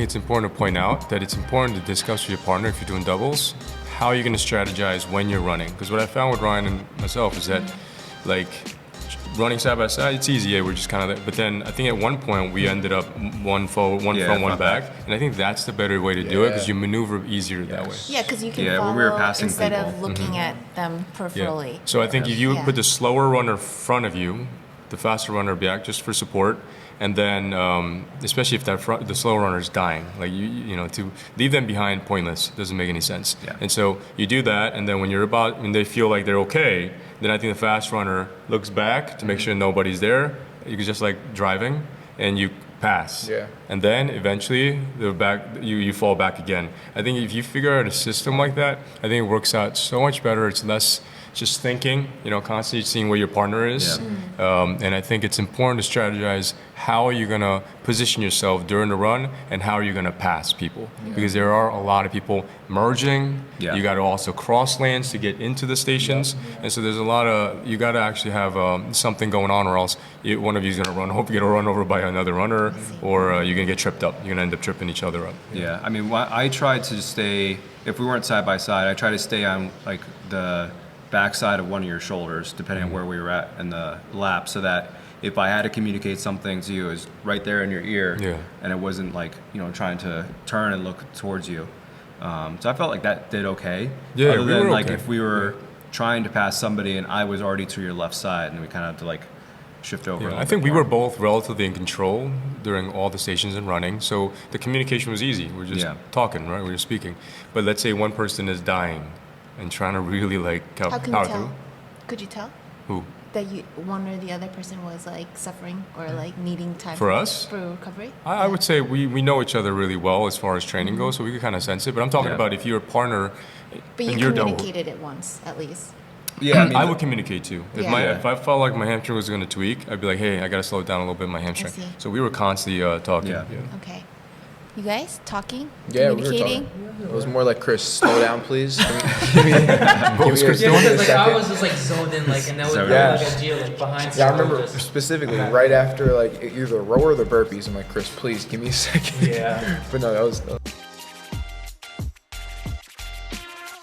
It's important to point out that it's important to discuss with your partner if you're doing doubles, how you're going to strategize when you're running. Because what I found with Ryan and myself is that, like, running side by side, it's easy. Yeah, we're just kind of. But then I think at one point we ended up one forward, one front, one back, and I think that's the better way to do it because you maneuver easier that way. Yeah, because you can follow when we were passing instead people. of looking at them peripherally. So I think if you put the slower runner in front of you, the faster runner back just for support, and then especially if the slower runner is dying, like you know, to leave them behind, pointless, doesn't make any sense. Yeah. And so you do that, and then when they feel like they're okay, then I think the fast runner looks back to make sure nobody's there. You can just like driving, and you pass. Yeah. And then eventually you fall back again. I think if you figure out a system like that, I think it works out so much better. It's less just thinking, you know, constantly seeing where your partner is. Yeah. And I think it's important to strategize how are you going to position yourself during the run and how are you going to pass people. Because there are a lot of people merging. Yeah. You got to also cross lanes to get into the stations. And so there's a lot of, you got to actually have something going on or else one of you is going to hope you get run over by another runner or you're going to get tripped up. You're going to end up tripping each other up. Yeah, I mean, I tried to stay, if we weren't side by side, I tried to stay on like the backside of one of your shoulders, depending on where we were at in the lap, so that if I had to communicate something to you, it was right there in your ear, and it wasn't like, you know, trying to turn and look towards you. So I felt like that did okay. Yeah, Other we than were like okay. if we were trying to pass somebody and I was already to your left side, and we kind of had to like shift over. Yeah, I think we were both relatively in control during all the stations and running, so the communication was easy. We're just talking, right? We were speaking. But let's say one person is dying and trying to really like How can you power tell? through. Could you tell Who? that one or the other person was like suffering or like needing time For us? for recovery? I would say we know each other really well as far as training goes, so we could kind of sense it. But I'm talking about if you're a partner But you and you're communicated it once at least. Yeah, I mean, I would communicate too. If I felt like my hamstring was going to tweak, I'd be like, hey, I got to slow it down a little bit, my hamstring. see. So we were constantly talking. Yeah. Okay. You guys talking? Yeah, we were communicating? talking. It was more like, Chris, slow down, please. Give me Chris give me a Like I second. was just like zoned in, like, and that would So be yeah. like a deal like behind. Yeah, I someone remember just- specifically right after like either the row or the burpees. I'm like, Chris, please give me a second. Yeah. But no, that was.